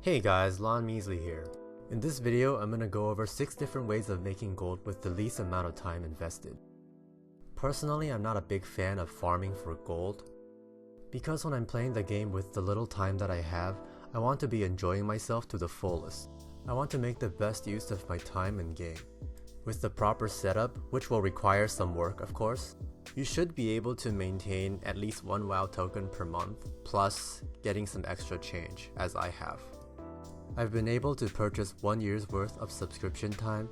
Hey guys, Lon Measley here. In this video, I'm gonna go over 6 different ways of making gold with the least amount of time invested. Personally, I'm not a big fan of farming for gold, because when I'm playing the game with the little time that I have, I want to be enjoying myself to the fullest. I want to make the best use of my time in game. With the proper setup, which will require some work of course, you should be able to maintain at least 1 WoW token per month, plus getting some extra change, as I have. I've been able to purchase 1 year's worth of subscription time,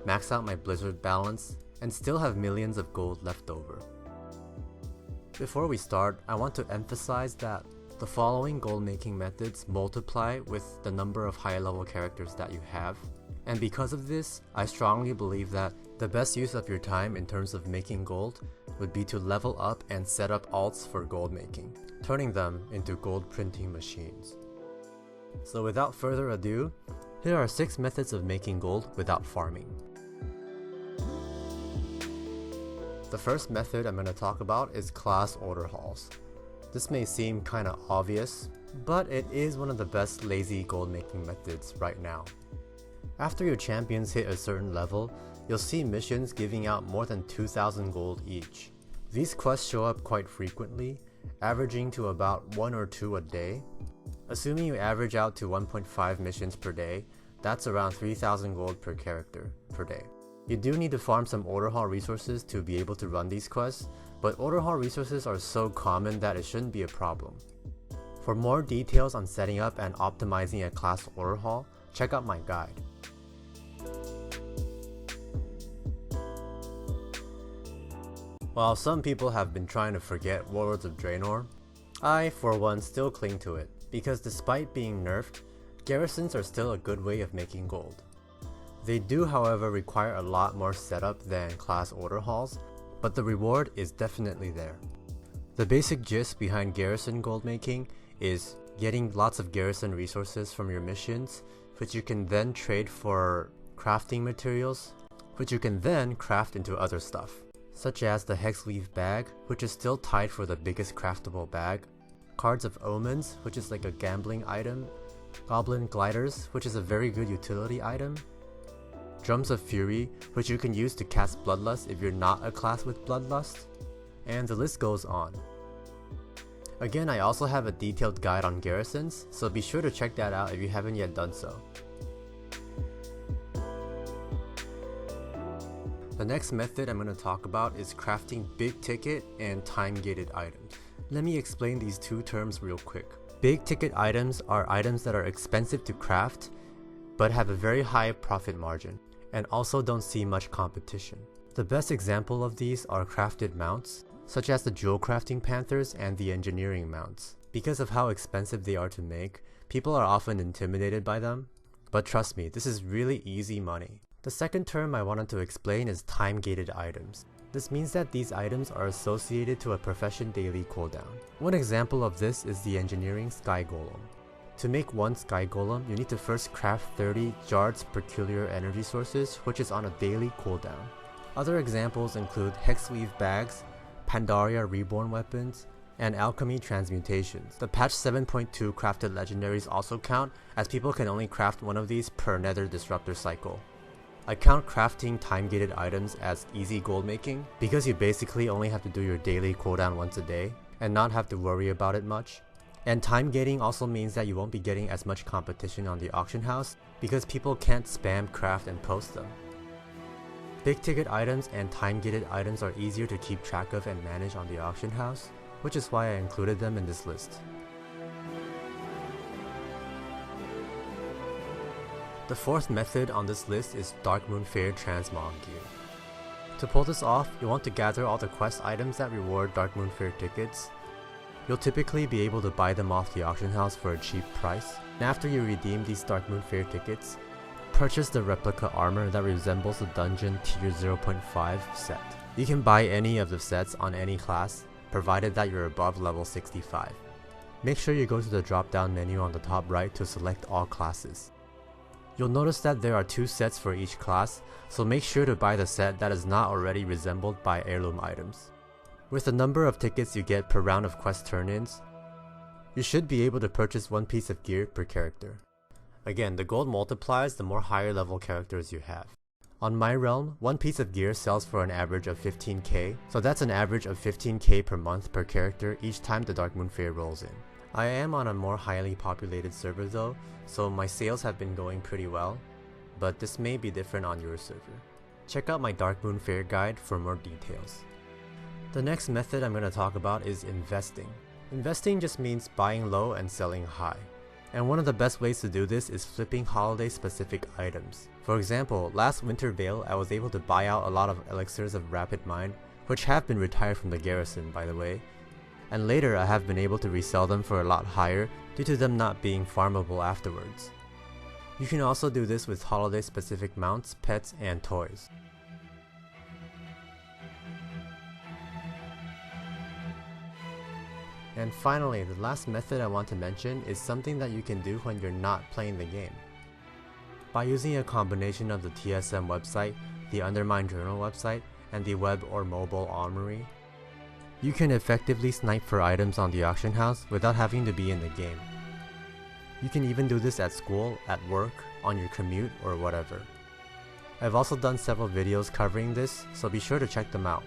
max out my Blizzard balance, and still have millions of gold left over. Before we start, I want to emphasize that the following gold making methods multiply with the number of high level characters that you have, and because of this, I strongly believe that the best use of your time in terms of making gold would be to level up and set up alts for gold making, turning them into gold printing machines. So without further ado, here are 6 methods of making gold without farming. The first method I'm going to talk about is class order halls. This may seem kinda obvious, but it is one of the best lazy gold making methods right now. After your champions hit a certain level, you'll see missions giving out more than 2,000 gold each. These quests show up quite frequently, averaging to about 1 or 2 a day. Assuming you average out to 1.5 missions per day, that's around 3,000 gold per character per day. You do need to farm some order hall resources to be able to run these quests, but order hall resources are so common that it shouldn't be a problem. For more details on setting up and optimizing a class order hall, check out my guide. While some people have been trying to forget Warlords of Draenor, I, for one, still cling to it, because despite being nerfed, garrisons are still a good way of making gold. They do, however, require a lot more setup than class order halls, but the reward is definitely there. The basic gist behind garrison gold making is getting lots of garrison resources from your missions, which you can then trade for crafting materials, which you can then craft into other stuff, such as the Hexweave bag, which is still tied for the biggest craftable bag, Cards of Omens, which is like a gambling item, Goblin Gliders, which is a very good utility item, Drums of Fury, which you can use to cast Bloodlust if you're not a class with Bloodlust, and the list goes on. Again, I also have a detailed guide on garrisons, so be sure to check that out if you haven't yet done so. The next method I'm going to talk about is crafting big ticket and time-gated items. Let me explain these two terms real quick. Big ticket items are items that are expensive to craft, but have a very high profit margin, and also don't see much competition. The best example of these are crafted mounts, such as the jewel crafting panthers and the engineering mounts. Because of how expensive they are to make, people are often intimidated by them, but trust me, this is really easy money. The second term I wanted to explain is time-gated items. This means that these items are associated to a profession daily cooldown. One example of this is the engineering sky golem. To make one sky golem, you need to first craft 30 Jard's peculiar energy sources, which is on a daily cooldown. Other examples include Hexweave bags, Pandaria reborn weapons, and alchemy transmutations. The patch 7.2 crafted legendaries also count, as people can only craft one of these per nether disruptor cycle. I count crafting time-gated items as easy gold making, because you basically only have to do your daily cooldown once a day, and not have to worry about it much. And time gating also means that you won't be getting as much competition on the auction house, because people can't spam craft and post them. Big ticket items and time gated items are easier to keep track of and manage on the auction house, which is why I included them in this list. The fourth method on this list is darkmoon faire transmog gear. To pull this off, you want to gather all the quest items that reward darkmoon faire tickets. You'll typically be able to buy them off the auction house for a cheap price, and after you redeem these darkmoon faire tickets, purchase the replica armor that resembles the dungeon tier 0.5 set. You can buy any of the sets on any class, provided that you're above level 65. Make sure you go to the drop down menu on the top right to select all classes. You'll notice that there are 2 sets for each class, so make sure to buy the set that is not already resembled by heirloom items. With the number of tickets you get per round of quest turn-ins, you should be able to purchase 1 piece of gear per character. Again, the gold multiplies the more higher level characters you have. On my realm, one piece of gear sells for an average of 15k, so that's an average of 15k per month per character each time the darkmoon faire rolls in. I am on a more highly populated server though, so my sales have been going pretty well, but this may be different on your server. Check out my darkmoon faire guide for more details. The next method I'm going to talk about is investing. Investing just means buying low and selling high. And one of the best ways to do this is flipping holiday specific items. For example, last winter veil I was able to buy out a lot of elixirs of rapid mind, which have been retired from the garrison by the way, and later I have been able to resell them for a lot higher due to them not being farmable afterwards. You can also do this with holiday specific mounts, pets, and toys. And finally, the last method I want to mention is something that you can do when you're not playing the game. By using a combination of the TSM website, the Undermine Journal website, and the web or mobile armory, you can effectively snipe for items on the auction house without having to be in the game. You can even do this at school, at work, on your commute, or whatever. I've also done several videos covering this, so be sure to check them out.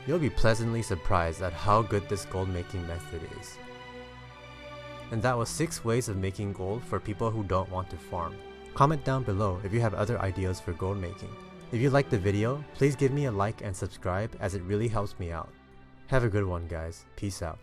You'll be pleasantly surprised at how good this gold making method is. And that was 6 ways of making gold for people who don't want to farm. Comment down below if you have other ideas for gold making. If you liked the video, please give me a like and subscribe as it really helps me out. Have a good one guys. Peace out.